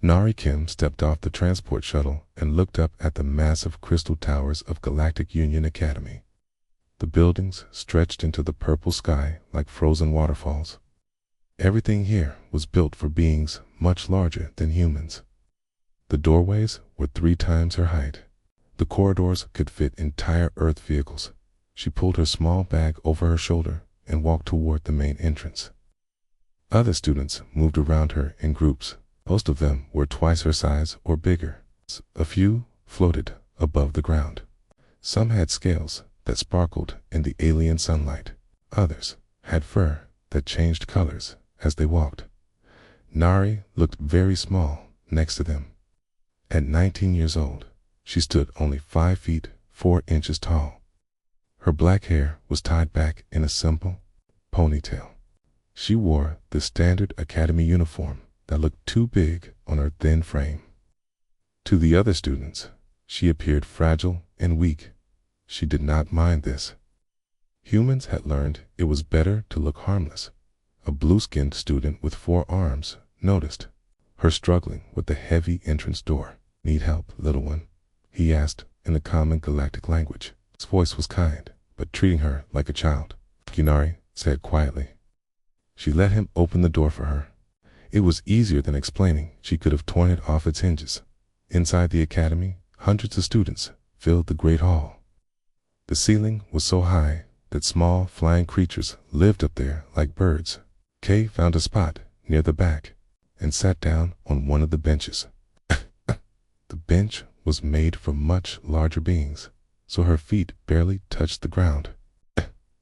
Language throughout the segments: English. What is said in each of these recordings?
Nari Kim stepped off the transport shuttle and looked up at the massive crystal towers of Galactic Union Academy. The buildings stretched into the purple sky like frozen waterfalls. Everything here was built for beings much larger than humans. The doorways were 3 times her height. The corridors could fit entire Earth vehicles. She pulled her small bag over her shoulder and walked toward the main entrance. Other students moved around her in groups. Most of them were twice her size or bigger. A few floated above the ground. Some had scales that sparkled in the alien sunlight. Others had fur that changed colors as they walked. Nari looked very small next to them. At 19 years old, she stood only 5 feet 4 inches tall. Her black hair was tied back in a simple ponytail. She wore the standard academy uniform that looked too big on her thin frame. To the other students, she appeared fragile and weak. She did not mind this. Humans had learned it was better to look harmless. A blue-skinned student with 4 arms noticed her struggling with the heavy entrance door. "Need help, little one?" he asked in the common galactic language. His voice was kind, but treating her like a child. Nari said quietly. She let him open the door for her. It was easier than explaining. She could have torn it off its hinges. Inside the academy, hundreds of students filled the great hall. The ceiling was so high that small flying creatures lived up there like birds. Kay found a spot near the back and sat down on one of the benches. The bench was made for much larger beings, so her feet barely touched the ground.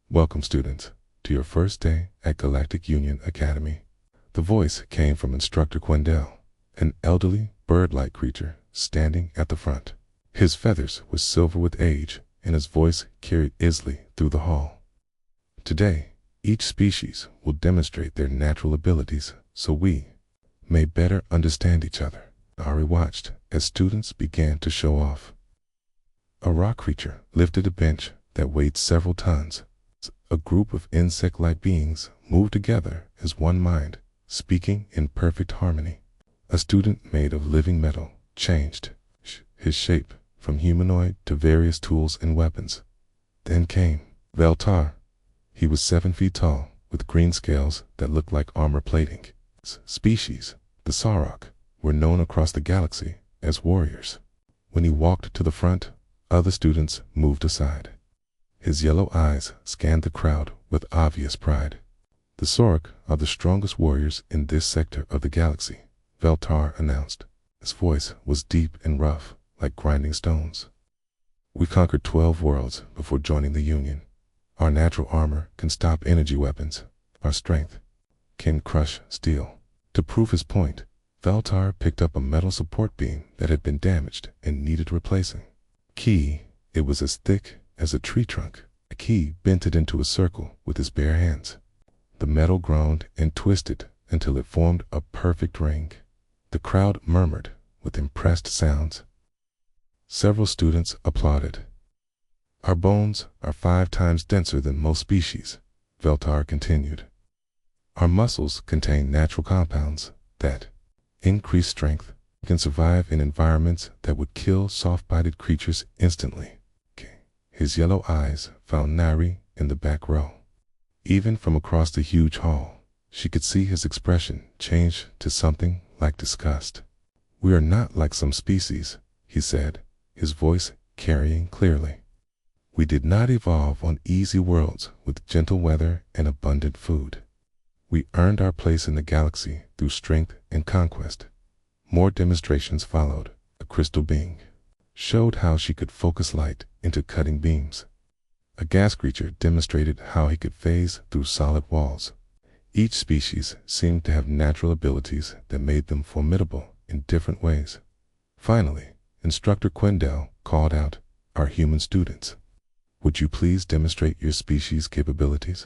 "Welcome, students, to your first day at Galactic Union Academy." The voice came from Instructor Quendel, an elderly, bird-like creature standing at the front. His feathers were silver with age, and his voice carried easily through the hall. "Today, each species will demonstrate their natural abilities so we may better understand each other." Ari watched as students began to show off. A rock creature lifted a bench that weighed several tons. A group of insect-like beings moved together as one mind, speaking in perfect harmony. A student made of living metal changed his shape from humanoid to various tools and weapons. Then came Veltar. He was 7 feet tall, with green scales that looked like armor plating. Species, the Sarok, were known across the galaxy as warriors. When he walked to the front, other students moved aside. His yellow eyes scanned the crowd with obvious pride. "The Sorok are the strongest warriors in this sector of the galaxy," Veltar announced. His voice was deep and rough, like grinding stones. "We conquered 12 worlds before joining the Union. Our natural armor can stop energy weapons. Our strength can crush steel." To prove his point, Veltar picked up a metal support beam that had been damaged and needed replacing. It was as thick as a tree trunk. He bent it into a circle with his bare hands. The metal groaned and twisted until it formed a perfect ring. The crowd murmured with impressed sounds. Several students applauded. "Our bones are 5 times denser than most species," Veltar continued. "Our muscles contain natural compounds that increase strength, can survive in environments that would kill soft-bodied creatures instantly." His yellow eyes found Nari in the back row. Even from across the huge hall, she could see his expression change to something like disgust. "We are not like some species," he said, his voice carrying clearly. "We did not evolve on easy worlds with gentle weather and abundant food. We earned our place in the galaxy through strength and conquest." More demonstrations followed. A crystal being showed how she could focus light into cutting beams. A gas creature demonstrated how he could phase through solid walls. Each species seemed to have natural abilities that made them formidable in different ways. Finally, Instructor Quendel called out, "Our human students, would you please demonstrate your species' capabilities?"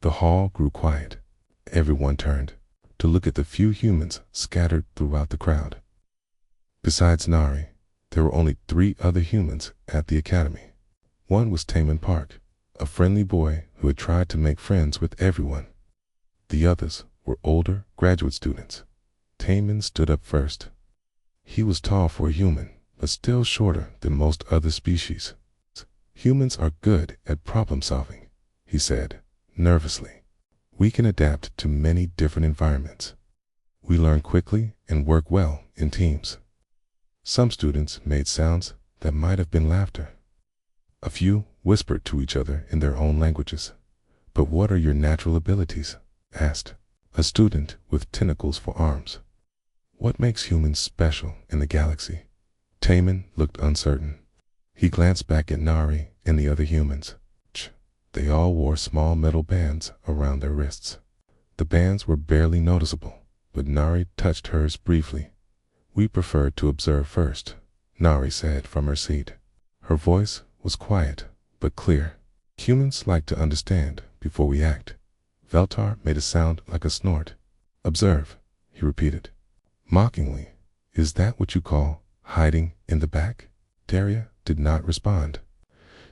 The hall grew quiet. Everyone turned to look at the few humans scattered throughout the crowd. Besides Nari, there were only 3 other humans at the academy. One was Taman Park, a friendly boy who had tried to make friends with everyone. The others were older graduate students. Taman stood up first. He was tall for a human, but still shorter than most other species. "Humans are good at problem solving," he said, nervously. "We can adapt to many different environments. We learn quickly and work well in teams." Some students made sounds that might have been laughter. A few whispered to each other in their own languages. "But what are your natural abilities?" asked a student with tentacles for arms. "What makes humans special in the galaxy?" Taman looked uncertain. He glanced back at Nari and the other humans. They all wore small metal bands around their wrists. The bands were barely noticeable, but Nari touched hers briefly. "We prefer to observe first," Nari said from her seat. Her voice was quiet but clear. "Humans like to understand before we act." Veltar made a sound like a snort. "Observe," he repeated, mockingly. "Is that what you call hiding in the back?" Daria did not respond.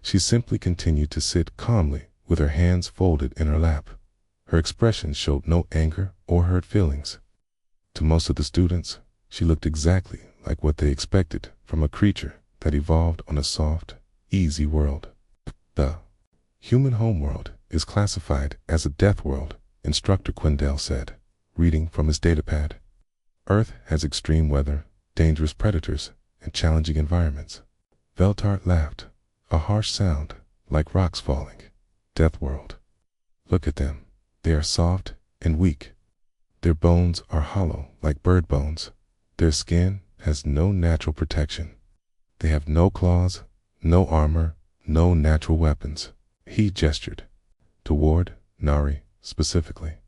She simply continued to sit calmly with her hands folded in her lap. Her expression showed no anger or hurt feelings. To most of the students, she looked exactly like what they expected from a creature that evolved on a soft, easy world. "The human homeworld is classified as a death world," Instructor Quindell said, reading from his datapad. "Earth has extreme weather, dangerous predators, and challenging environments." Veltar laughed, a harsh sound like rocks falling. "Deathworld. Look at them. They are soft and weak. Their bones are hollow like bird bones. Their skin has no natural protection. They have no claws, no armor, no natural weapons." He gestured toward Nari specifically.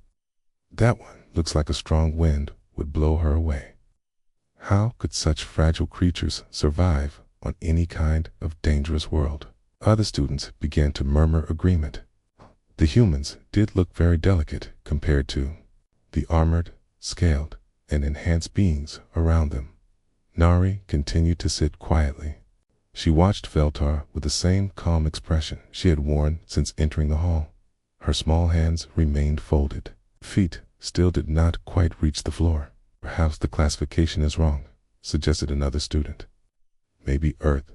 "That one looks like a strong wind would blow her away. How could such fragile creatures survive on any kind of dangerous world?" Other students began to murmur agreement. The humans did look very delicate compared to the armored, scaled, and enhanced beings around them. Nari continued to sit quietly. She watched Veltar with the same calm expression she had worn since entering the hall. Her small hands remained folded. Feet still did not quite reach the floor. "Perhaps the classification is wrong," suggested another student. "Maybe Earth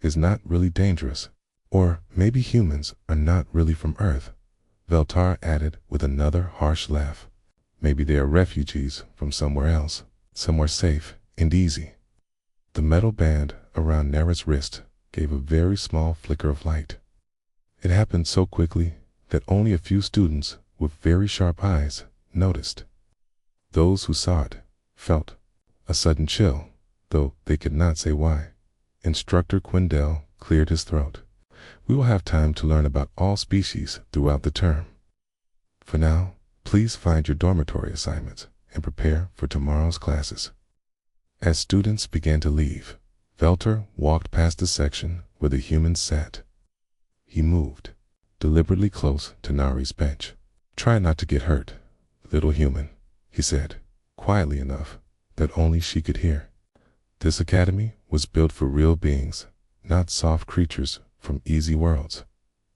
is not really dangerous, or maybe humans are not really from Earth," Veltar added with another harsh laugh. "Maybe they are refugees from somewhere else, somewhere safe and easy." The metal band around Nara's wrist gave a very small flicker of light. It happened so quickly that only a few students with very sharp eyes noticed. Those who saw it felt a sudden chill, though they could not say why. Instructor Quindell cleared his throat. "We will have time to learn about all species throughout the term. For now, please find your dormitory assignments and prepare for tomorrow's classes." As students began to leave, Veltar walked past the section where the humans sat. He moved deliberately close to Nari's bench. "Try not to get hurt, little human," he said, quietly enough that only she could hear. "This academy was built for real beings, not soft creatures from easy worlds."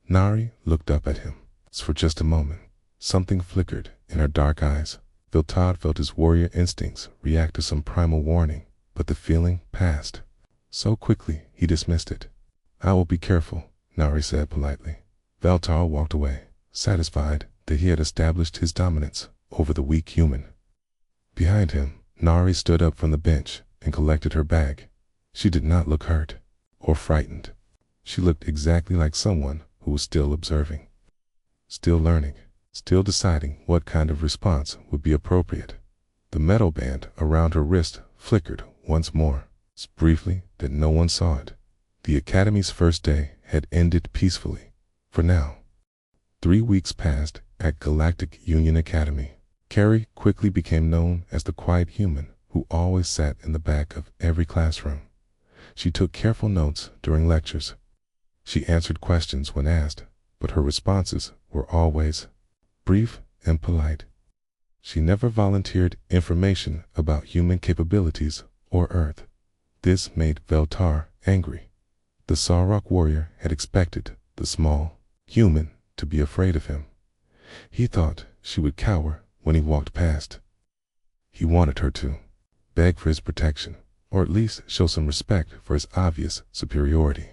Nari looked up at him. For just a moment, something flickered in her dark eyes. Veltar felt his warrior instincts react to some primal warning, but the feeling passed. So quickly he dismissed it. "I will be careful," Nari said politely. Veltar walked away, satisfied that he had established his dominance over the weak human. Behind him, Nari stood up from the bench and collected her bag. She did not look hurt or frightened. She looked exactly like someone who was still observing, still learning, still deciding what kind of response would be appropriate. The metal band around her wrist flickered once more, so briefly that no one saw it. The academy's first day had ended peacefully, for now. 3 weeks passed at Galactic Union Academy. Carrie quickly became known as the quiet human who always sat in the back of every classroom. She took careful notes during lectures. She answered questions when asked, but her responses were always brief and polite. She never volunteered information about human capabilities or Earth. This made Veltar angry. The Sarok warrior had expected the small human to be afraid of him. He thought she would cower when he walked past. He wanted her to beg for his protection, or at least show some respect for his obvious superiority.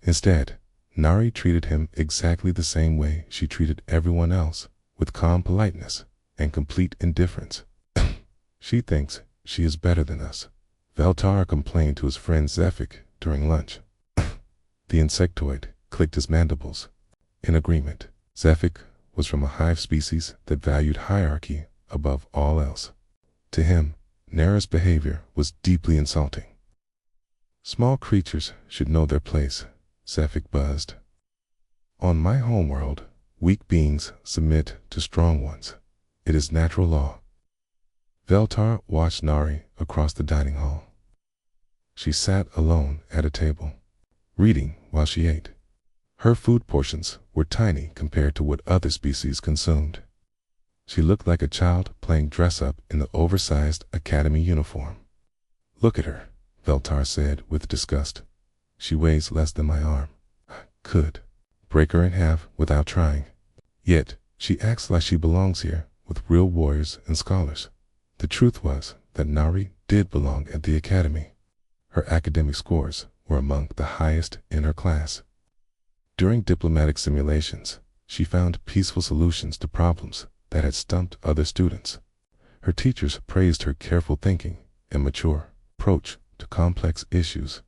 Instead, Nari treated him exactly the same way she treated everyone else, with calm politeness and complete indifference. She thinks she is better than us, Veltar complained to his friend Zephic during lunch. The insectoid clicked his mandibles. In agreement, Zephic was from a hive species that valued hierarchy above all else. To him, Nara's behavior was deeply insulting. Small creatures should know their place, Zephic buzzed. On my homeworld, weak beings submit to strong ones. It is natural law. Veltar watched Nari across the dining hall. She sat alone at a table, reading while she ate. Her food portions were tiny compared to what other species consumed. She looked like a child playing dress-up in the oversized academy uniform. Look at her, Veltar said with disgust. She weighs less than my arm. I could break her in half without trying. Yet, she acts like she belongs here with real warriors and scholars. The truth was that Nari did belong at the academy. Her academic scores were among the highest in her class. During diplomatic simulations, she found peaceful solutions to problems that had stumped other students. Her teachers praised her careful thinking and mature approach to complex issues.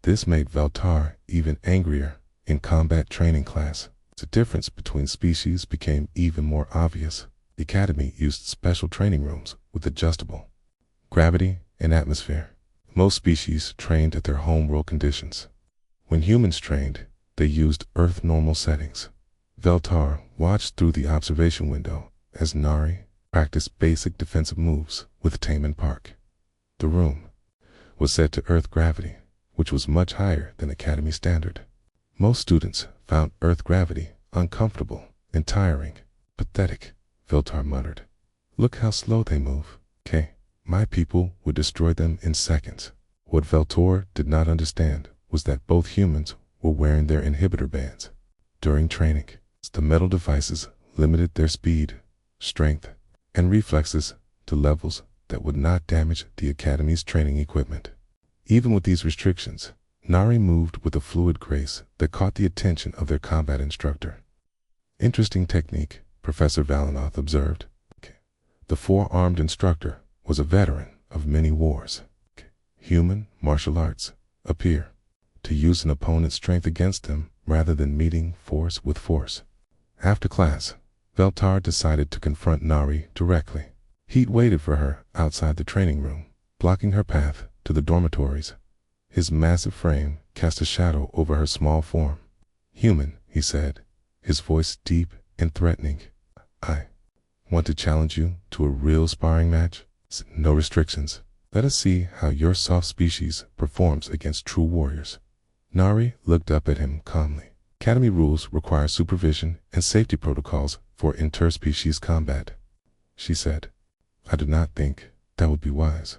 This made Veltar even angrier in combat training class. The difference between species became even more obvious. The academy used special training rooms with adjustable gravity and atmosphere. Most species trained at their homeworld conditions. When humans trained, they used Earth normal settings. Veltar watched through the observation window as Nari practiced basic defensive moves with Taman Park. The room was set to Earth gravity, which was much higher than Academy standard. Most students found Earth gravity uncomfortable and tiring. Pathetic, Veltar muttered. Look how slow they move. My people would destroy them in seconds. What Veltar did not understand was that both humans were wearing their inhibitor bands. During training, the metal devices limited their speed, strength, and reflexes to levels that would not damage the Academy's training equipment. Even with these restrictions, Nari moved with a fluid grace that caught the attention of their combat instructor. Interesting technique, Professor Valenoth observed. The four-armed instructor was a veteran of many wars. Human martial arts appear to use an opponent's strength against them rather than meeting force with force. After class, Veltar decided to confront Nari directly. He'd waited for her outside the training room, blocking her path to the dormitories. His massive frame cast a shadow over her small form. Human, he said, his voice deep and threatening. I want to challenge you to a real sparring match. No restrictions. Let us see how your soft species performs against true warriors. Nari looked up at him calmly. Academy rules require supervision and safety protocols for interspecies combat, she said. I do not think that would be wise.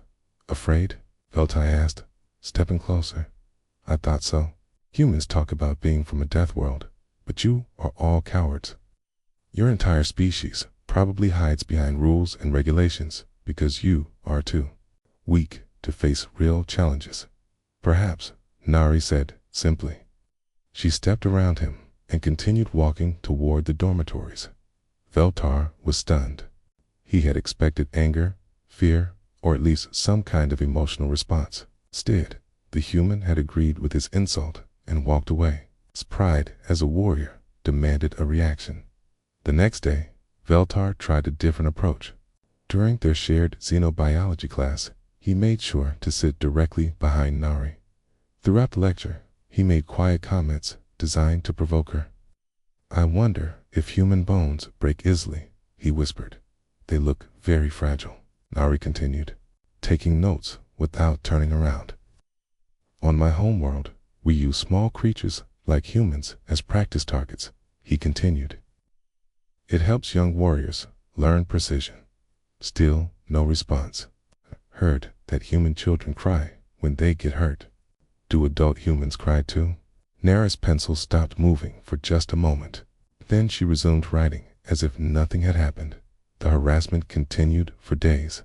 Afraid? Veltai asked, stepping closer. I thought so. Humans talk about being from a death world, but you are all cowards. Your entire species probably hides behind rules and regulations because you are too weak to face real challenges. Perhaps, Nari said simply. She stepped around him and continued walking toward the dormitories. Veltar was stunned. He had expected anger, fear, or at least some kind of emotional response. Instead, the human had agreed with his insult and walked away. His pride as a warrior demanded a reaction. The next day, Veltar tried a different approach. During their shared xenobiology class, he made sure to sit directly behind Nari. Throughout the lecture, he made quiet comments designed to provoke her. I wonder if human bones break easily, he whispered. They look very fragile, Nari continued, taking notes without turning around. On my homeworld, we use small creatures like humans as practice targets, he continued. It helps young warriors learn precision. Still, no response. Heard that human children cry when they get hurt. Do adult humans cry too? Nara's pencil stopped moving for just a moment. Then she resumed writing as if nothing had happened. The harassment continued for days.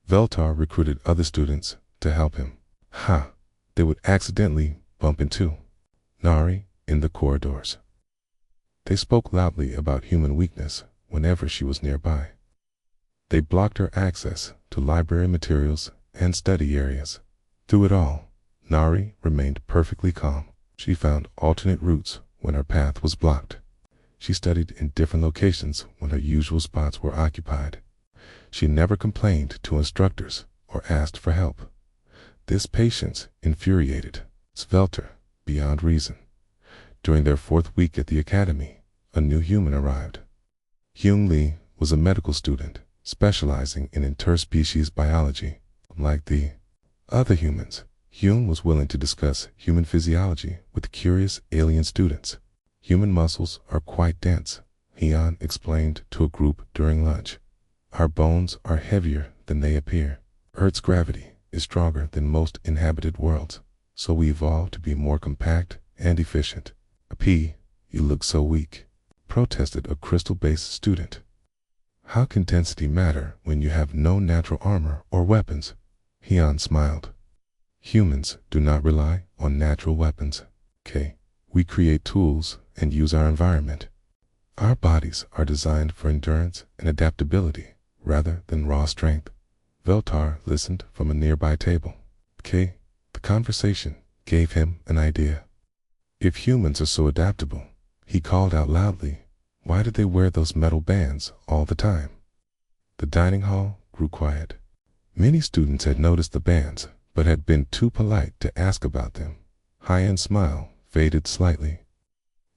Veltar recruited other students to help him, Ha! They would accidentally bump into Nari in the corridors. They spoke loudly about human weakness whenever she was nearby. They blocked her access to library materials and study areas. Through it all, Nari remained perfectly calm. She found alternate routes when her path was blocked. She studied in different locations when her usual spots were occupied. She never complained to instructors or asked for help. This patience infuriated Svelter beyond reason. During their 4th week at the academy, a new human arrived. Hyung Lee was a medical student specializing in interspecies biology. Like the other humans, Hyung was willing to discuss human physiology with curious alien students. Human muscles are quite dense, Hyun explained to a group during lunch. Our bones are heavier than they appear. Earth's gravity is stronger than most inhabited worlds, so we evolved to be more compact and efficient. P, you look so weak, protested a crystal-based student. How can density matter when you have no natural armor or weapons? Hyun smiled. Humans do not rely on natural weapons. K. We create tools and use our environment. Our bodies are designed for endurance and adaptability rather than raw strength. Veltar listened from a nearby table. K. The conversation gave him an idea. If humans are so adaptable, he called out loudly, why did they wear those metal bands all the time? The dining hall grew quiet. Many students had noticed the bands, but had been too polite to ask about them. Hyun's smile faded slightly.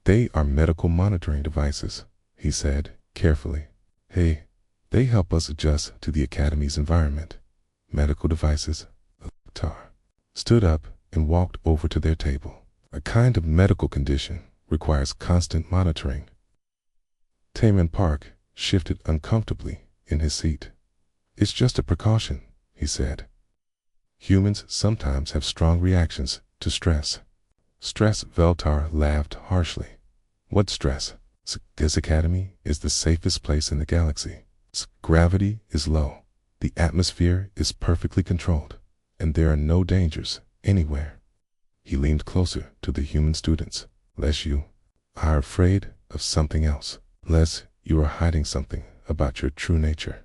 They are medical monitoring devices, he said carefully. Hey, they help us adjust to the academy's environment. Medical devices. Tar stood up and walked over to their table. A kind of medical condition requires constant monitoring. Taemin Park shifted uncomfortably in his seat. It's just a precaution, he said. Humans sometimes have strong reactions to stress. Stress? Veltar laughed harshly. What stress? This academy is the safest place in the galaxy. Gravity is low. The atmosphere is perfectly controlled, and there are no dangers anywhere. He leaned closer to the human students. Lest you are afraid of something else. Lest you are hiding something about your true nature.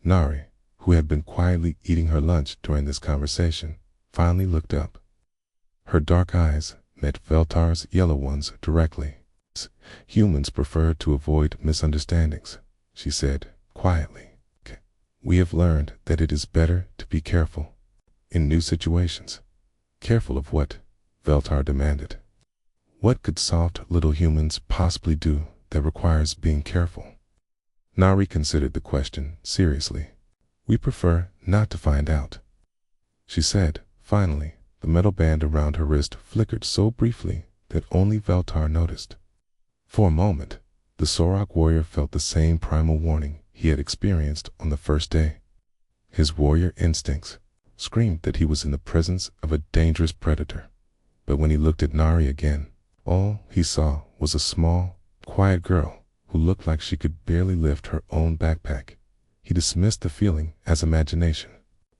Nari, who had been quietly eating her lunch during this conversation, finally looked up. Her dark eyes met Veltar's yellow ones directly. Humans prefer to avoid misunderstandings, she said quietly. We have learned that it is better to be careful in new situations. Careful of what? Veltar demanded. What could soft little humans possibly do that requires being careful? Nari considered the question seriously. We prefer not to find out, she said. Finally, the metal band around her wrist flickered so briefly that only Veltar noticed. For a moment, the Sorok warrior felt the same primal warning he had experienced on the first day. His warrior instincts screamed that he was in the presence of a dangerous predator. But when he looked at Nari again, all he saw was a small, quiet girl who looked like she could barely lift her own backpack. He dismissed the feeling as imagination.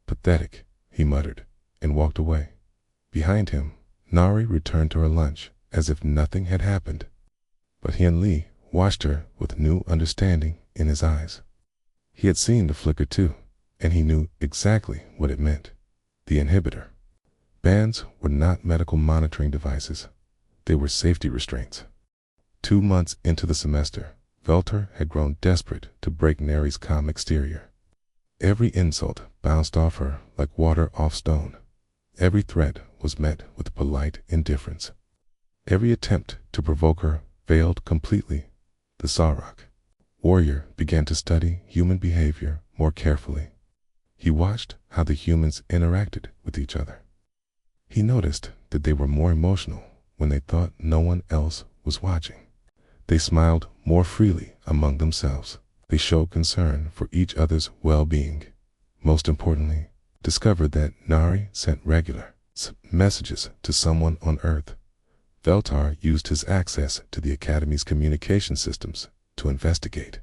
Pathetic, he muttered, and walked away. Behind him, Nari returned to her lunch as if nothing had happened. But Hyun Lee watched her with new understanding in his eyes. He had seen the flicker too, and he knew exactly what it meant. The inhibitor. Bands were not medical monitoring devices. They were safety restraints. 2 months into the semester, Veltar had grown desperate to break Nari's calm exterior. Every insult bounced off her like water off stone. Every threat was met with polite indifference. Every attempt to provoke her failed completely. The Sorok warrior began to study human behavior more carefully. He watched how the humans interacted with each other. He noticed that they were more emotional when they thought no one else was watching. They smiled more freely among themselves. They showed concern for each other's well-being. Most importantly, discovered that Nari sent regular messages to someone on Earth. Veltar used his access to the Academy's communication systems to investigate.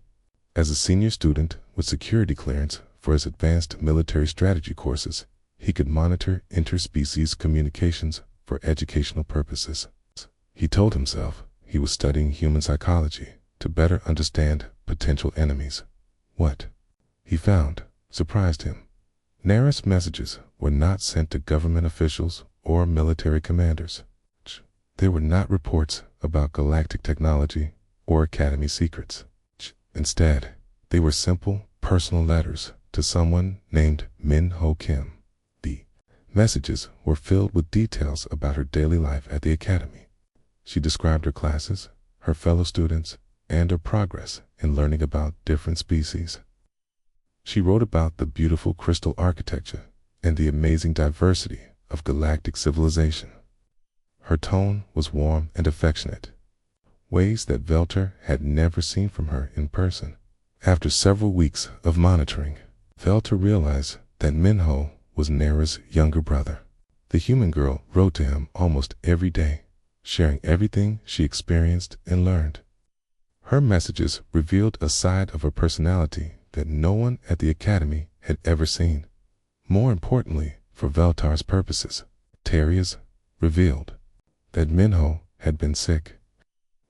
As a senior student with security clearance for his advanced military strategy courses, He could monitor interspecies communications for educational purposes. He told himself he was studying human psychology to better understand potential enemies. What he found surprised him. Neris messages were not sent to government officials or military commanders. They were not reports about galactic technology or academy secrets. Instead, they were simple, personal letters to someone named Min-Ho Kim. The messages were filled with details about her daily life at the academy. She described her classes, her fellow students, and her progress in learning about different species. She wrote about the beautiful crystal architecture and the amazing diversity of galactic civilization. Her tone was warm and affectionate, ways that Veltar had never seen from her in person. After several weeks of monitoring, Veltar realized that Min-Ho was Nera's younger brother. The human girl wrote to him almost every day, sharing everything she experienced and learned. Her messages revealed a side of her personality that no one at the academy had ever seen. More importantly, for Veltar's purposes, Teria's revealed that Min-Ho had been sick.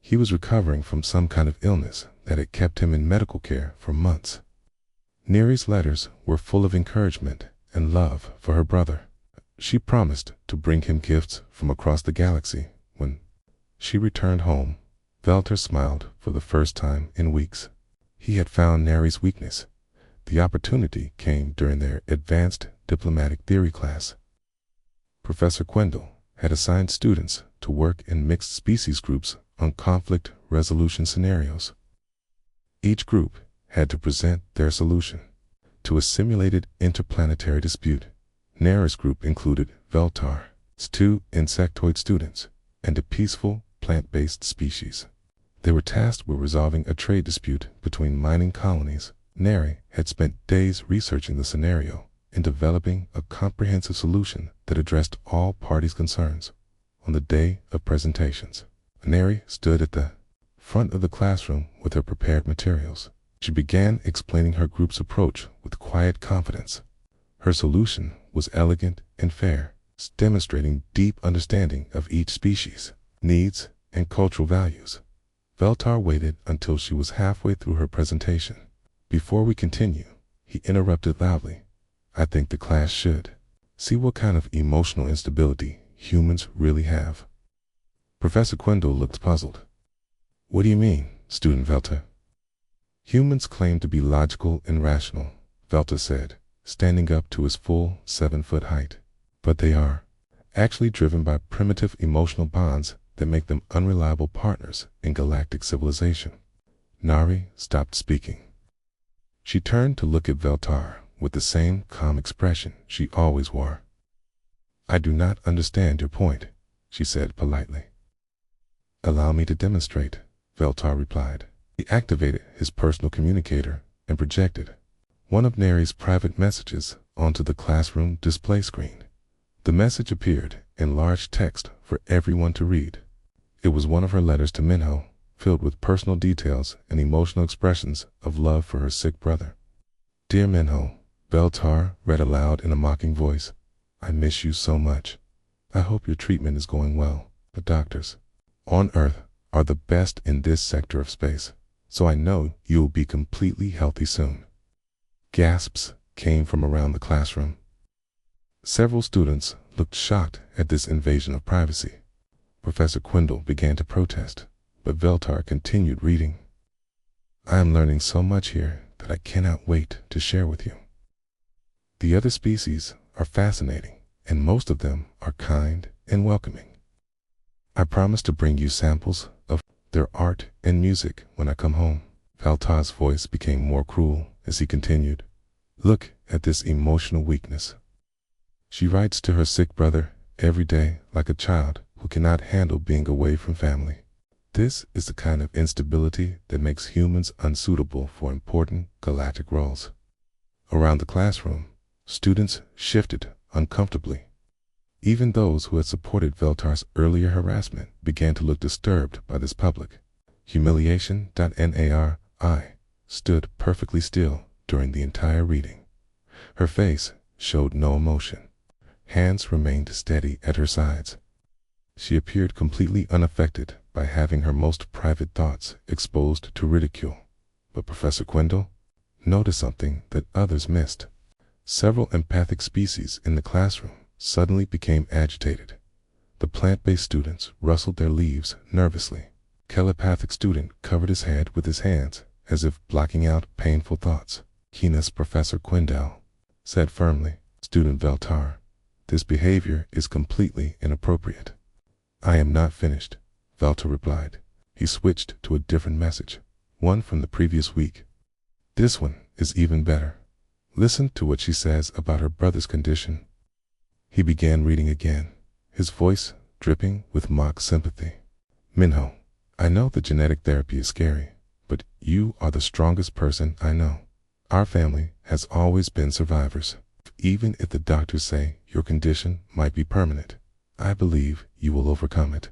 He was recovering from some kind of illness that had kept him in medical care for months. Neri's letters were full of encouragement and love for her brother. She promised to bring him gifts from across the galaxy. When she returned home, Veltar smiled for the first time in weeks. He had found Neri's weakness. The opportunity came during their advanced diplomatic theory class. Professor Quendel had assigned students to work in mixed species groups on conflict resolution scenarios. Each group had to present their solution to a simulated interplanetary dispute. Nera's group included Veltar's 2 insectoid students and a peaceful plant-based species. They were tasked with resolving a trade dispute between mining colonies. Neri had spent days researching the scenario and developing a comprehensive solution that addressed all parties' concerns. On the day of presentations, Neri stood at the front of the classroom with her prepared materials. She began explaining her group's approach with quiet confidence. Her solution was elegant and fair, demonstrating deep understanding of each species, needs, and cultural values. Veltar waited until she was halfway through her presentation. Before we continue, he interrupted loudly. I think the class should see what kind of emotional instability humans really have. Professor Quendel looked puzzled. What do you mean, student Veltar? Humans claim to be logical and rational, Veltar said, standing up to his full 7-foot height. But they are actually driven by primitive emotional bonds that make them unreliable partners in galactic civilization. Nari stopped speaking. She turned to look at Veltar with the same calm expression she always wore. I do not understand your point, she said politely. Allow me to demonstrate, Veltar replied. He activated his personal communicator and projected one of Neri's private messages onto the classroom display screen. The message appeared in large text for everyone to read. It was one of her letters to Min-Ho, filled with personal details and emotional expressions of love for her sick brother. Dear Min-Ho, Veltar read aloud in a mocking voice. I miss you so much. I hope your treatment is going well. The doctors on Earth are the best in this sector of space, so I know you will be completely healthy soon. Gasps came from around the classroom. Several students looked shocked at this invasion of privacy. Professor Quendel began to protest, but Veltar continued reading. I am learning so much here that I cannot wait to share with you. The other species are fascinating, and most of them are kind and welcoming. I promise to bring you samples of their art and music when I come home. Veltar's voice became more cruel as he continued. Look at this emotional weakness. She writes to her sick brother every day like a child who cannot handle being away from family. This is the kind of instability that makes humans unsuitable for important galactic roles. Around the classroom, students shifted uncomfortably. Even those who had supported Veltar's earlier harassment began to look disturbed by this public humiliation. Nari stood perfectly still during the entire reading. Her face showed no emotion. Hands remained steady at her sides. She appeared completely unaffected by having her most private thoughts exposed to ridicule. But Professor Quindle noticed something that others missed. Several empathic species in the classroom suddenly became agitated. The plant-based students rustled their leaves nervously. Telepathic student covered his head with his hands as if blocking out painful thoughts. Keenest Professor Quindle said firmly, "Student Veltar, this behavior is completely inappropriate." "I am not finished," Veltar replied. He switched to a different message, one from the previous week. "This one is even better. Listen to what she says about her brother's condition." He began reading again, his voice dripping with mock sympathy. "Minho, I know that genetic therapy is scary, but you are the strongest person I know. Our family has always been survivors. Even if the doctors say your condition might be permanent, I believe you will overcome it."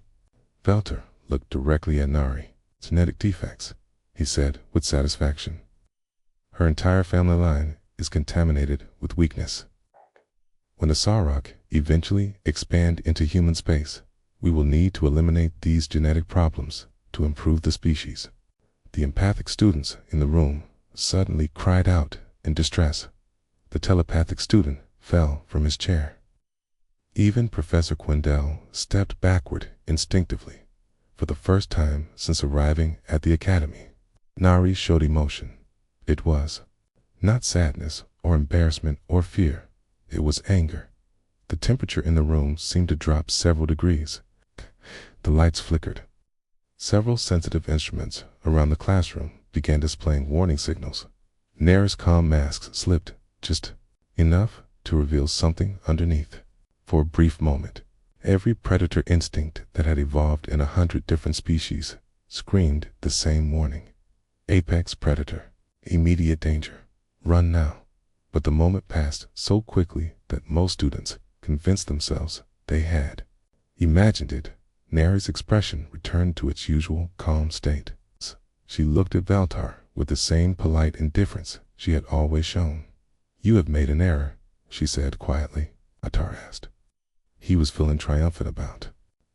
Veltar looked directly at Nari. "Genetic defects," he said with satisfaction. "Her entire family line is contaminated with weakness. When the Sarok eventually expand into human space, we will need to eliminate these genetic problems to improve the species." The empathic students in the room suddenly cried out in distress. The telepathic student fell from his chair. Even Professor Quindle stepped backward instinctively. For the first time since arriving at the academy, Nari showed emotion. It was not sadness or embarrassment or fear. It was anger. The temperature in the room seemed to drop several degrees. The lights flickered. Several sensitive instruments around the classroom began displaying warning signals. Nara's calm mask slipped just enough to reveal something underneath. For a brief moment, every predator instinct that had evolved in 100 different species screamed the same warning. Apex predator, immediate danger, run now. But the moment passed so quickly that most students convinced themselves they had imagined it. Nara's expression returned to its usual calm state. She looked at Veltar with the same polite indifference she had always shown. "You have made an error," she said quietly. Veltar asked. He was feeling triumphant about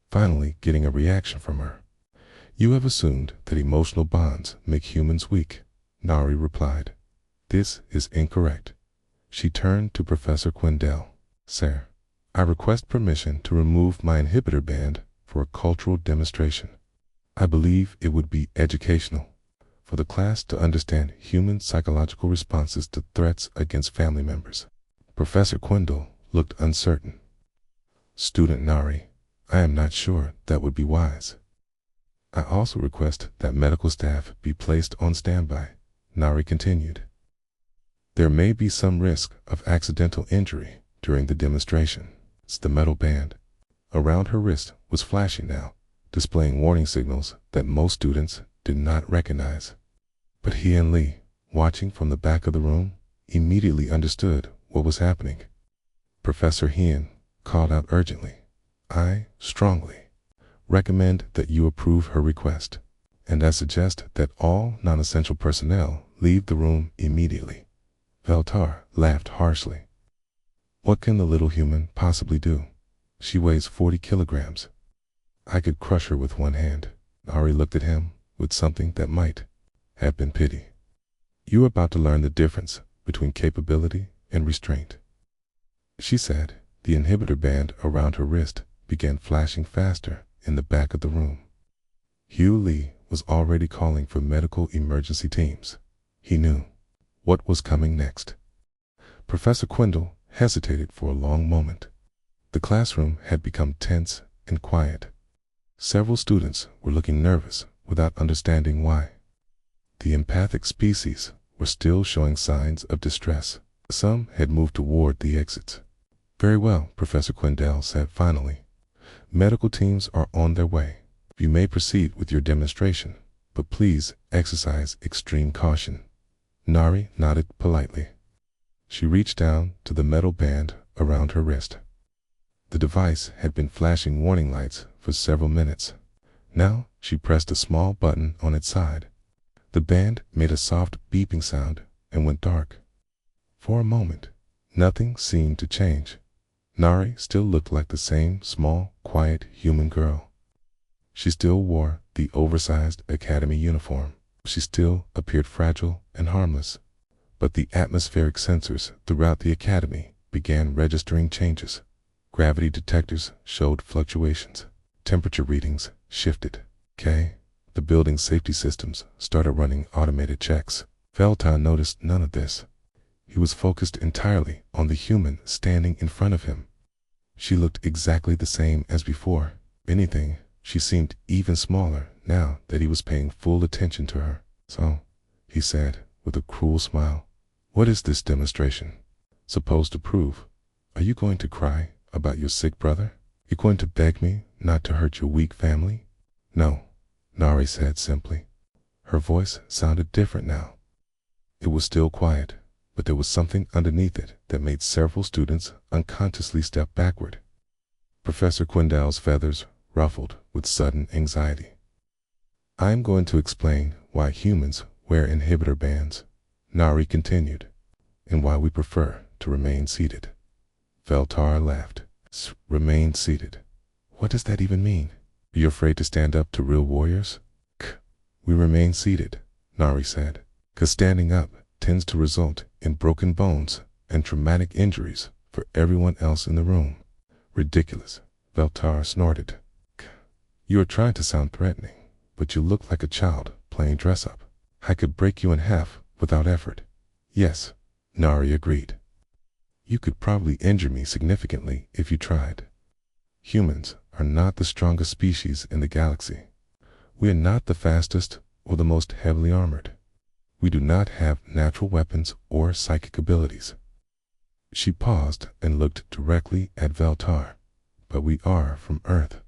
finally getting a reaction from her. "You have assumed that emotional bonds make humans weak," Nari replied. "This is incorrect." She turned to Professor Quindle. "Sir, I request permission to remove my inhibitor band for a cultural demonstration. I believe it would be educational for the class to understand human psychological responses to threats against family members." Professor Quindle looked uncertain. "Student Nari, I am not sure that would be wise. I also request that medical staff be placed on standby," Nari continued. "There may be some risk of accidental injury during the demonstration." The metal band around her wrist was flashing now, displaying warning signals that most students did not recognize. But he and Lee, watching from the back of the room, immediately understood what was happening. Professor Hien called out urgently, "I strongly recommend that you approve her request, and I suggest that all non-essential personnel leave the room immediately." Veltar laughed harshly. "What can the little human possibly do? She weighs 40 kilograms. I could crush her with one hand." Nari looked at him with something that might have been pity. "You are about to learn the difference between capability and restraint," she said. The inhibitor band around her wrist began flashing faster in the back of the room. Hugh Lee was already calling for medical emergency teams. He knew what was coming next. Professor Quindle hesitated for a long moment. The classroom had become tense and quiet. Several students were looking nervous without understanding why. The empathic species were still showing signs of distress. Some had moved toward the exits. "Very well," Professor Quindle said finally. "Medical teams are on their way. You may proceed with your demonstration, but please exercise extreme caution." Nari nodded politely. She reached down to the metal band around her wrist. The device had been flashing warning lights for several minutes. Now she pressed a small button on its side. The band made a soft beeping sound and went dark. For a moment, nothing seemed to change. Nari still looked like the same small, quiet human girl. She still wore the oversized academy uniform. She still appeared fragile and harmless. But the atmospheric sensors throughout the academy began registering changes. Gravity detectors showed fluctuations. Temperature readings shifted. The building's safety systems started running automated checks. Veltar noticed none of this. He was focused entirely on the human standing in front of him. She looked exactly the same as before. If anything, she seemed even smaller now that he was paying full attention to her. "So," he said with a cruel smile, "what is this demonstration supposed to prove? Are you going to cry about your sick brother? You're going to beg me not to hurt your weak family?" "No," Nari said simply. Her voice sounded different now. It was still quiet, but there was something underneath it that made several students unconsciously step backward. Professor Quindell's feathers ruffled with sudden anxiety. "I'm going to explain why humans wear inhibitor bands," Nari continued, "and why we prefer to remain seated." Veltar laughed. "Remain seated? What does that even mean? Are you afraid to stand up to real warriors?" "We remain seated," Nari said, "'cause standing up tends to result in broken bones and traumatic injuries for everyone else in the room." "Ridiculous," Veltar snorted. "You are trying to sound threatening, but you look like a child playing dress-up. I could break you in half without effort." "Yes," Nari agreed. "You could probably injure me significantly if you tried. Humans are not the strongest species in the galaxy. We are not the fastest or the most heavily armored. We do not have natural weapons or psychic abilities." She paused and looked directly at Veltar. "But we are from Earth."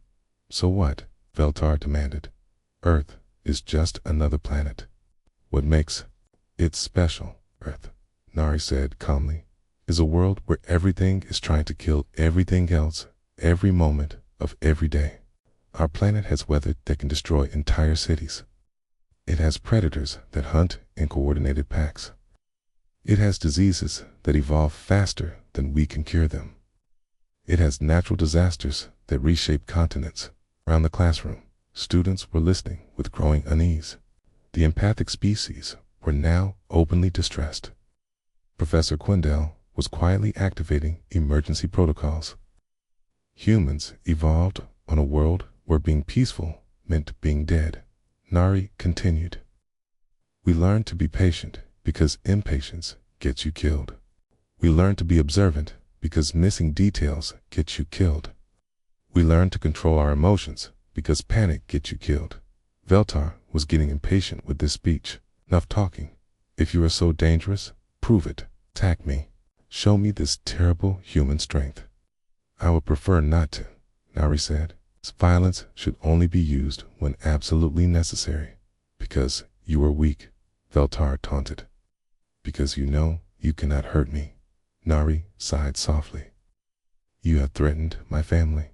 "So what?" Veltar demanded. "Earth is just another planet. What makes it special, Earth," Nari said calmly, "is a world where everything is trying to kill everything else every moment of every day. Our planet has weather that can destroy entire cities. It has predators that hunt in coordinated packs. It has diseases that evolve faster than we can cure them. It has natural disasters that reshape continents." Around the classroom, students were listening with growing unease. The empathic species were now openly distressed. Professor Quindell was quietly activating emergency protocols. "Humans evolved on a world where being peaceful meant being dead," Nari continued. "We learned to be patient because impatience gets you killed. We learned to be observant because missing details get you killed. We learned to control our emotions because panic gets you killed." Veltar was getting impatient with this speech. "Enough talking. If you are so dangerous, prove it. Attack me. Show me this terrible human strength." "I would prefer not to," Nari said. "Violence should only be used when absolutely necessary." "Because you are weak," Veltar taunted. "Because you know you cannot hurt me." Nari sighed softly. "You have threatened my family.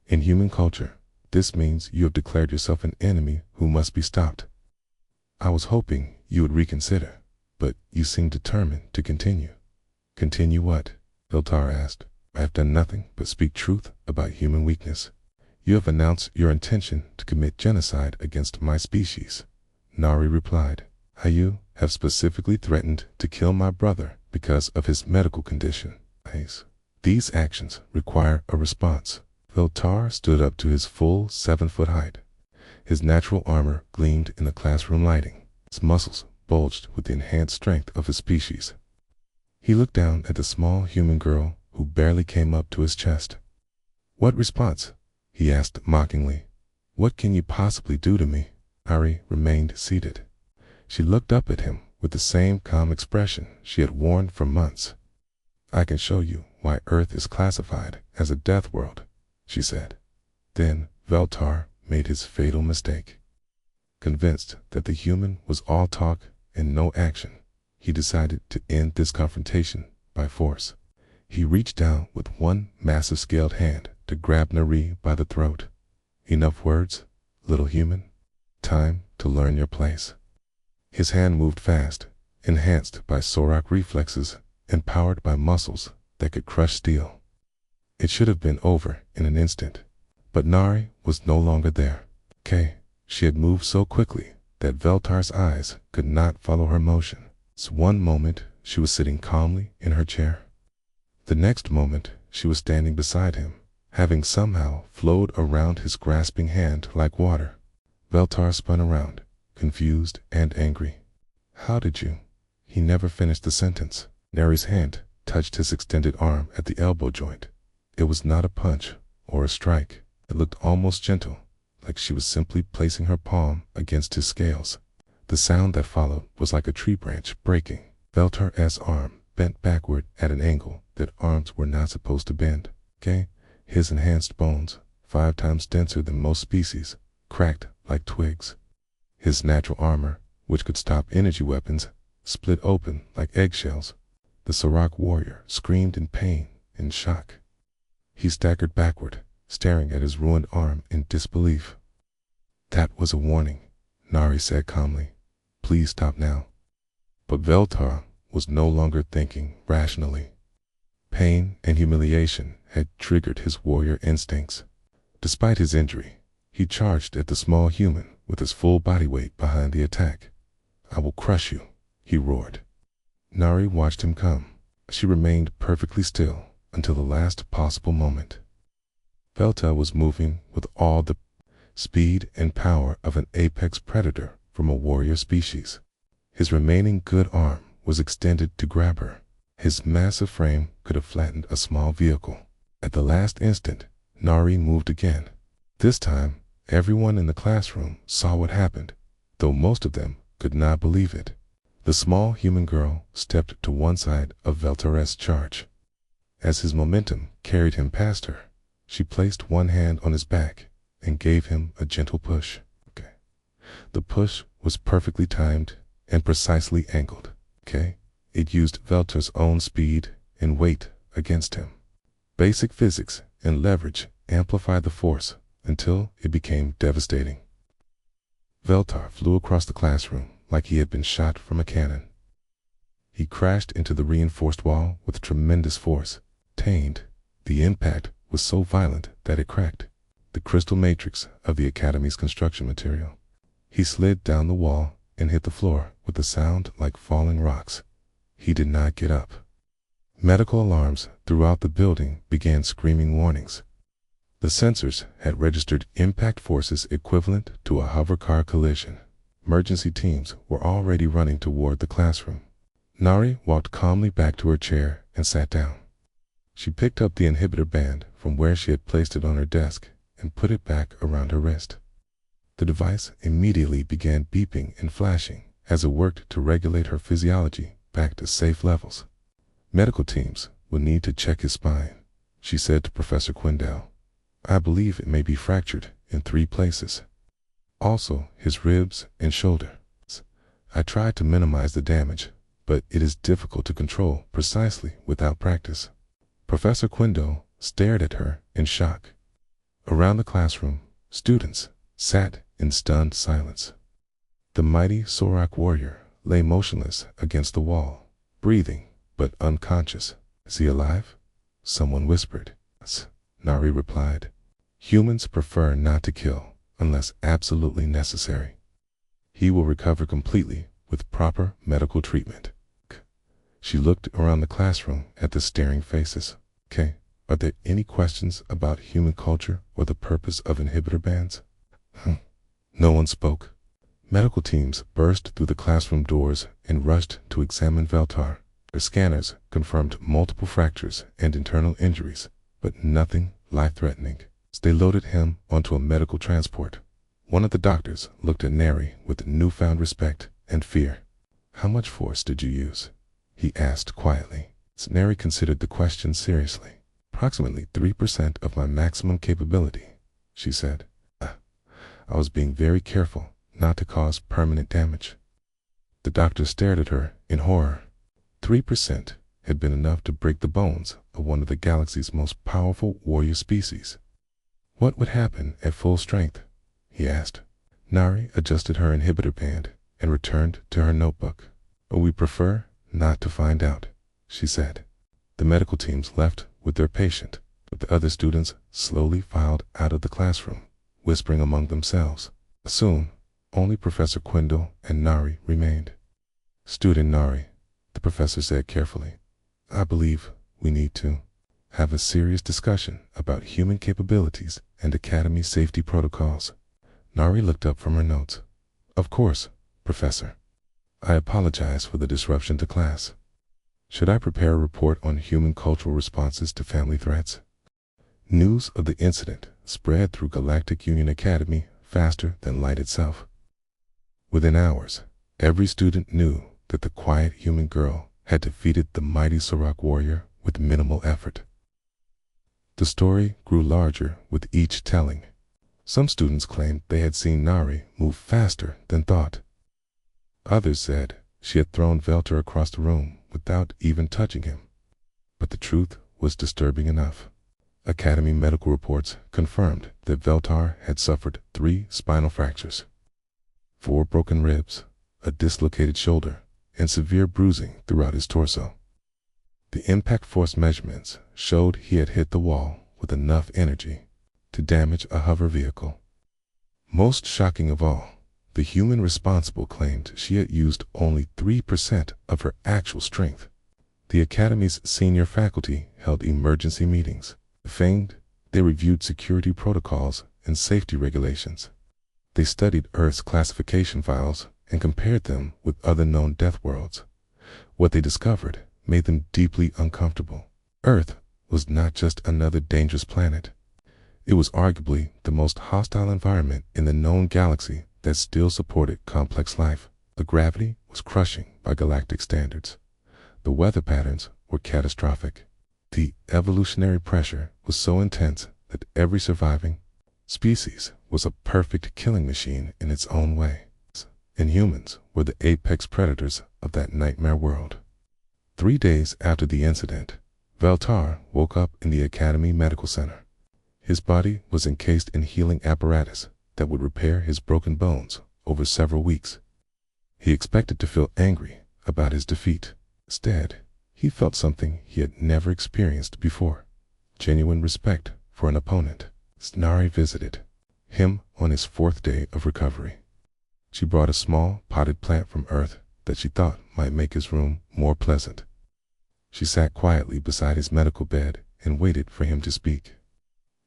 In human culture, this means you have declared yourself an enemy who must be stopped. I was hoping you would reconsider, but you seem determined to continue." "Continue what?" Veltar asked. "I have done nothing but speak truth about human weakness." "You have announced your intention to commit genocide against my species," Nari replied. "You have specifically threatened to kill my brother because of his medical condition. These actions require a response." Veltar stood up to his full 7-foot height. His natural armor gleamed in the classroom lighting. His muscles bulged with the enhanced strength of his species. He looked down at the small human girl who barely came up to his chest. "What response?" he asked mockingly. "What can you possibly do to me?" Nari remained seated. She looked up at him with the same calm expression she had worn for months. "I can show you why Earth is classified as a death world," she said. Then Veltar made his fatal mistake. Convinced that the human was all talk and no action, he decided to end this confrontation by force. He reached down with one massive scaled hand to grab Nari by the throat. "Enough words, little human. Time to learn your place." His hand moved fast, enhanced by Sorak reflexes and powered by muscles that could crush steel. It should have been over in an instant. But Nari was no longer there. She had moved so quickly that Veltar's eyes could not follow her motion. So one moment she was sitting calmly in her chair. The next moment she was standing beside him, having somehow flowed around his grasping hand like water. Veltar spun around, confused and angry. How did you? He never finished the sentence. Nari's hand touched his extended arm at the elbow joint. It was not a punch or a strike. It looked almost gentle, like she was simply placing her palm against his scales. The sound that followed was like a tree branch breaking. Veltar's arm bent backward at an angle that arms were not supposed to bend. His enhanced bones, 5 times denser than most species, cracked like twigs. His natural armor, which could stop energy weapons, split open like eggshells. The Sorok warrior screamed in pain and shock. He staggered backward, staring at his ruined arm in disbelief. That was a warning, Nari said calmly. Please stop now. But Veltar was no longer thinking rationally. Pain and humiliation had triggered his warrior instincts. Despite his injury, he charged at the small human with his full body weight behind the attack. I will crush you, he roared. Nari watched him come. She remained perfectly still until the last possible moment. Veltar was moving with all the speed and power of an apex predator from a warrior species. His remaining good arm was extended to grab her. His massive frame could have flattened a small vehicle. At the last instant, Nari moved again. This time, everyone in the classroom saw what happened, though most of them could not believe it. The small human girl stepped to one side of Veltar's charge. As his momentum carried him past her, she placed one hand on his back and gave him a gentle push. The push was perfectly timed and precisely angled. It used Veltar's own speed and weight against him. Basic physics and leverage amplified the force until it became devastating. Veltar flew across the classroom like he had been shot from a cannon. He crashed into the reinforced wall with tremendous force. The impact was so violent that it cracked the crystal matrix of the Academy's construction material. He slid down the wall and hit the floor with a sound like falling rocks. He did not get up. Medical alarms throughout the building began screaming warnings. The sensors had registered impact forces equivalent to a hovercar collision. Emergency teams were already running toward the classroom. Nari walked calmly back to her chair and sat down. She picked up the inhibitor band from where she had placed it on her desk and put it back around her wrist. The device immediately began beeping and flashing as it worked to regulate her physiology back to safe levels. Medical teams will need to check his spine, she said to Professor Quindell. I believe it may be fractured in 3 places. Also his ribs and shoulder. I tried to minimize the damage, but it is difficult to control precisely without practice. Professor Quindell stared at her in shock. Around the classroom, students sat in stunned silence. The mighty Sorok warrior lay motionless against the wall, breathing but unconscious. Is he alive? Someone whispered. Yes, Nari replied. Humans prefer not to kill unless absolutely necessary. He will recover completely with proper medical treatment. She looked around the classroom at the staring faces. Are there any questions about human culture or the purpose of inhibitor bands? No one spoke. Medical teams burst through the classroom doors and rushed to examine Veltar. Their scanners confirmed multiple fractures and internal injuries, but nothing life-threatening. They loaded him onto a medical transport. One of the doctors looked at Nari with newfound respect and fear. How much force did you use? He asked quietly. Nari considered the question seriously. Approximately 3% of my maximum capability, she said. I was being very careful not to cause permanent damage. The doctor stared at her in horror. 3% had been enough to break the bones of one of the galaxy's most powerful warrior species. What would happen at full strength? He asked. Nari adjusted her inhibitor band and returned to her notebook. We prefer not to find out, she said. The medical teams left with their patient. But the other students slowly filed out of the classroom, whispering among themselves. Soon, only Professor Quindle and Nari remained. "Student Nari," the professor said carefully, "I believe we need to have a serious discussion about human capabilities and academy safety protocols." Nari looked up from her notes. "Of course, Professor. I apologize for the disruption to class. Should I prepare a report on human cultural responses to family threats?" News of the incident spread through Galactic Union Academy faster than light itself. Within hours, every student knew that the quiet human girl had defeated the mighty Sorok warrior with minimal effort. The story grew larger with each telling. Some students claimed they had seen Nari move faster than thought. Others said she had thrown Veltar across the room without even touching him. But the truth was disturbing enough. Academy medical reports confirmed that Veltar had suffered 3 spinal fractures, 4 broken ribs, a dislocated shoulder, and severe bruising throughout his torso. The impact force measurements showed he had hit the wall with enough energy to damage a hover vehicle. Most shocking of all, the human responsible claimed she had used only 3% of her actual strength. The Academy's senior faculty held emergency meetings. They reviewed security protocols and safety regulations. They studied Earth's classification files and compared them with other known death worlds. What they discovered made them deeply uncomfortable. Earth was not just another dangerous planet. It was arguably the most hostile environment in the known galaxy that still supported complex life. The gravity was crushing by galactic standards. The weather patterns were catastrophic. The evolutionary pressure was so intense that every surviving species was a perfect killing machine in its own way. And humans were the apex predators of that nightmare world. 3 days after the incident, Veltar woke up in the Academy Medical Center. His body was encased in healing apparatus that would repair his broken bones over several weeks. He expected to feel angry about his defeat. Instead, he felt something he had never experienced before: genuine respect for an opponent. Nari visited him on his 4th day of recovery. She brought a small potted plant from Earth that she thought might make his room more pleasant. She sat quietly beside his medical bed and waited for him to speak.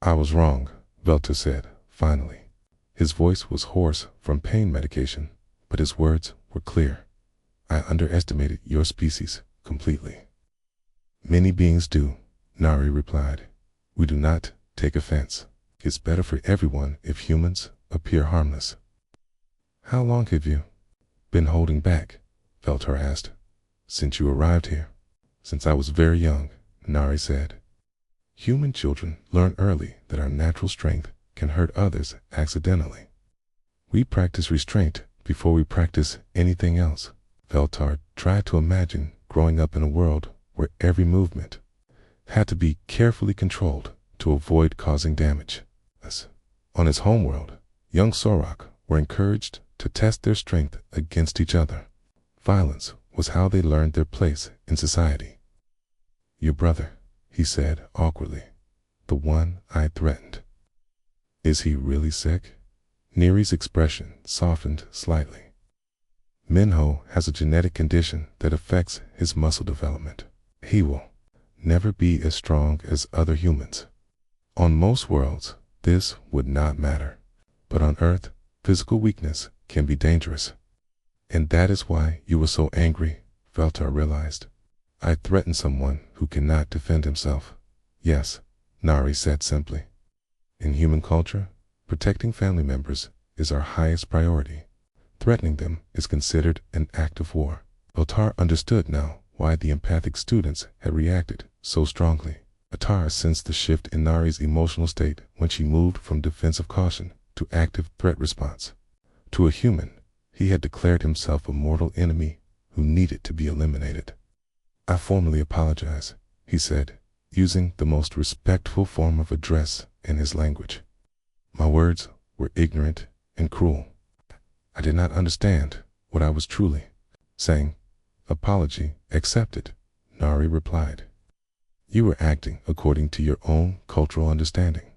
"I was wrong," Veltar said, finally. His voice was hoarse from pain medication, but his words were clear. "I underestimated your species completely." "Many beings do," Nari replied. "We do not take offense. It's better for everyone if humans appear harmless." "How long have you been holding back?" Veltar asked. "Since you arrived here." "Since I was very young," Nari said. "Human children learn early that our natural strength can hurt others accidentally. We practice restraint before we practice anything else." Veltar tried to imagine growing up in a world where every movement had to be carefully controlled to avoid causing damage. On his homeworld, young Sorok were encouraged to test their strength against each other. Violence was how they learned their place in society. "Your brother," he said awkwardly, "the one I threatened. Is he really sick?" Neri's expression softened slightly. "Minho has a genetic condition that affects his muscle development. He will never be as strong as other humans. On most worlds, this would not matter. But on Earth, physical weakness can be dangerous. And that is why you were so angry," Veltar realized. "I threatened someone who cannot defend himself." "Yes," Nari said simply. "In human culture, protecting family members is our highest priority. Threatening them is considered an act of war." Veltar understood now why the empathic students had reacted so strongly. Veltar sensed the shift in Nari's emotional state when she moved from defensive caution to active threat response. To a human, he had declared himself a mortal enemy who needed to be eliminated. "I formally apologize," he said, using the most respectful form of address in his language. "My words were ignorant and cruel. I did not understand what I was truly saying." "Apology accepted," Nari replied. You were acting according to your own cultural understanding.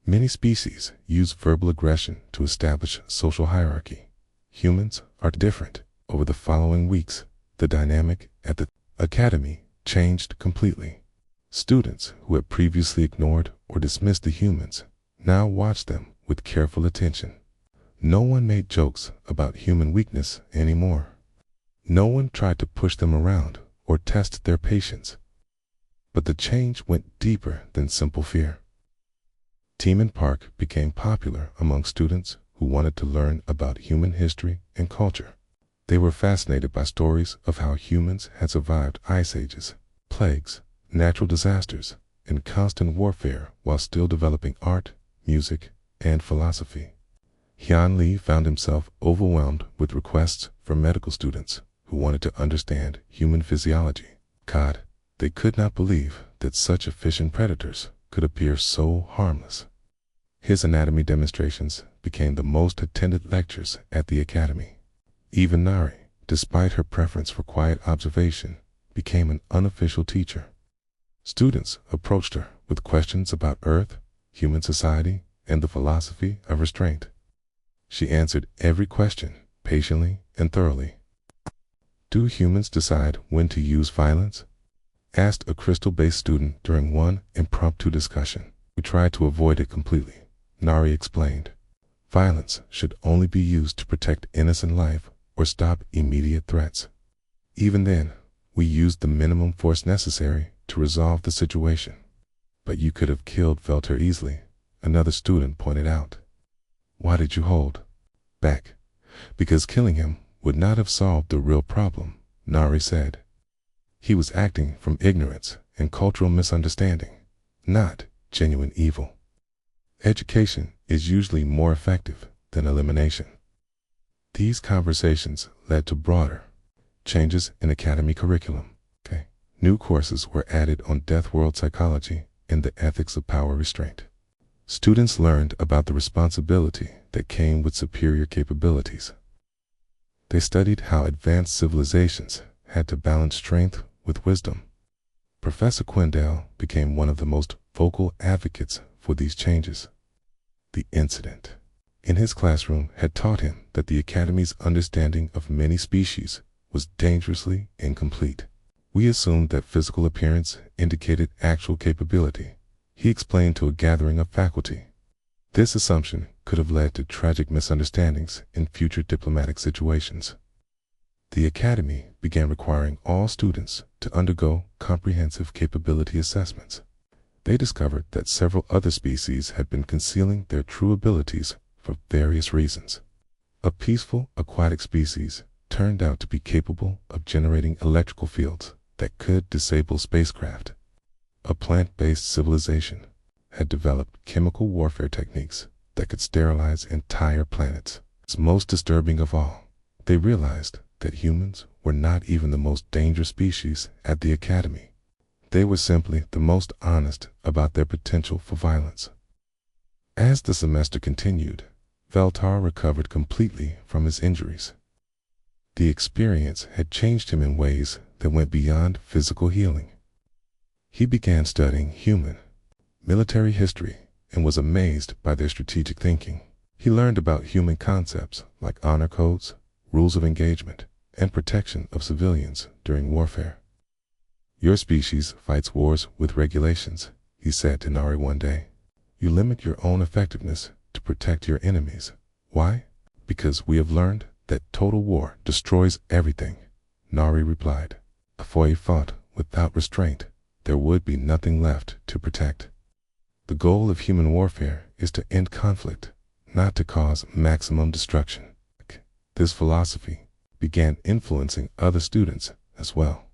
Many species use verbal aggression to establish social hierarchy. Humans are different. Over the following weeks, the dynamic at the academy changed completely. Students who had previously ignored or dismissed the humans now watched them with careful attention. No one made jokes about human weakness anymore. No one tried to push them around or test their patience. But the change went deeper than simple fear. Team and Park became popular among students who wanted to learn about human history and culture. They were fascinated by stories of how humans had survived ice ages, plagues, natural disasters, and constant warfare while still developing art, music, and philosophy. Hyun Lee found himself overwhelmed with requests from medical students who wanted to understand human physiology. God, they could not believe that such efficient predators could appear so harmless. His anatomy demonstrations became the most attended lectures at the academy. Even Nari, despite her preference for quiet observation, became an unofficial teacher. Students approached her with questions about Earth, human society, and the philosophy of restraint. She answered every question patiently and thoroughly. Do humans decide when to use violence? Asked a crystal-based student during one impromptu discussion. We tried to avoid it completely, Nari explained. Violence should only be used to protect innocent life or stop immediate threats. Even then, we used the minimum force necessary to resolve the situation. But you could have killed Velter easily, another student pointed out. Why did you hold back? Because killing him would not have solved the real problem, Nari said. He was acting from ignorance and cultural misunderstanding, not genuine evil. Education is usually more effective than elimination. These conversations led to broader changes in academy curriculum. New courses were added on Deathworld psychology and the ethics of power restraint. Students learned about the responsibility that came with superior capabilities. They studied how advanced civilizations had to balance strength with wisdom. Professor Quindale became one of the most vocal advocates for these changes. The incident in his classroom had taught him that the Academy's understanding of many species was dangerously incomplete. We assumed that physical appearance indicated actual capability, he explained to a gathering of faculty. This assumption could have led to tragic misunderstandings in future diplomatic situations. The Academy began requiring all students to undergo comprehensive capability assessments. They discovered that several other species had been concealing their true abilities for various reasons. A peaceful aquatic species turned out to be capable of generating electrical fields that could disable spacecraft. A plant-based civilization had developed chemical warfare techniques that could sterilize entire planets. It's most disturbing of all, they realized that humans were not even the most dangerous species at the Academy. They were simply the most honest about their potential for violence. As the semester continued, Veltar recovered completely from his injuries. The experience had changed him in ways that went beyond physical healing. He began studying human military history and was amazed by their strategic thinking. He learned about human concepts like honor codes, rules of engagement, and protection of civilians during warfare. Your species fights wars with regulations, he said to Nari one day. You limit your own effectiveness to protect your enemies. Why? Because we have learned that total war destroys everything, Nari replied. If we fought without restraint, there would be nothing left to protect. The goal of human warfare is to end conflict, not to cause maximum destruction. This philosophy began influencing other students as well.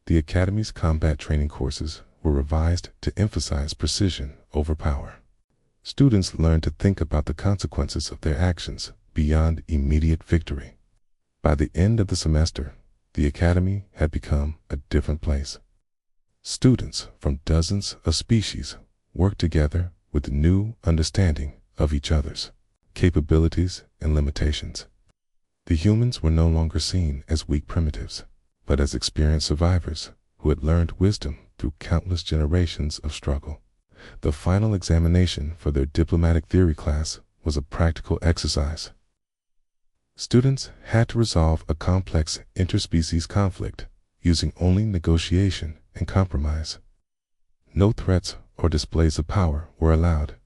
The Academy's combat training courses were revised to emphasize precision over power. Students learned to think about the consequences of their actions beyond immediate victory. By the end of the semester, the Academy had become a different place. Students from dozens of species worked together with a new understanding of each other's capabilities and limitations. The humans were no longer seen as weak primitives, but as experienced survivors who had learned wisdom through countless generations of struggle. The final examination for their diplomatic theory class was a practical exercise. Students had to resolve a complex interspecies conflict using only negotiation and compromise. No threats or displays of power were allowed.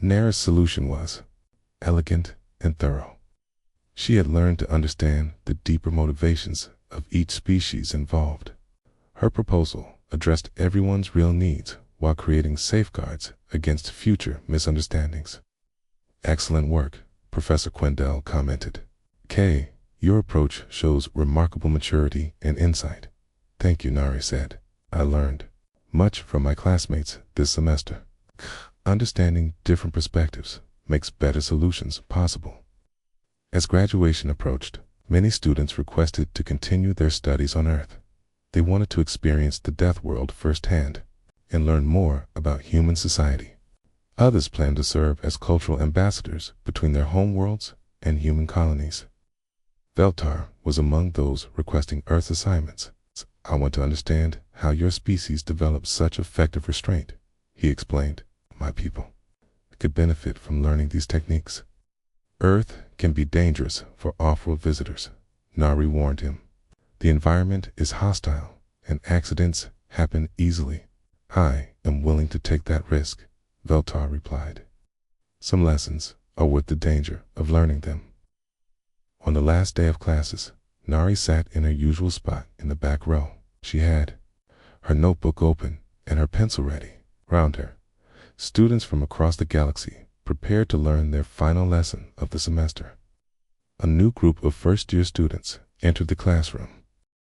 Nara's solution was elegant and thorough. She had learned to understand the deeper motivations of each species involved. Her proposal addressed everyone's real needs while creating safeguards against future misunderstandings. "Excellent work," Professor Quendell commented. "Kay, your approach shows remarkable maturity and insight." "Thank you," Nari said. "I learned much from my classmates this semester. Understanding different perspectives makes better solutions possible." As graduation approached, many students requested to continue their studies on Earth. They wanted to experience the Deathworld firsthand and learn more about human society. Others planned to serve as cultural ambassadors between their homeworlds and human colonies. Veltar was among those requesting Earth assignments. "I want to understand how your species developed such effective restraint," he explained. "My people could benefit from learning these techniques." "Earth can be dangerous for off-world visitors," Nari warned him. "The environment is hostile and accidents happen easily." "I am willing to take that risk," Veltar replied. "Some lessons are worth the danger of learning them." On the last day of classes, Nari sat in her usual spot in the back row. She had her notebook open and her pencil ready. Around her, students from across the galaxy prepared to learn their final lesson of the semester. A new group of first-year students entered the classroom.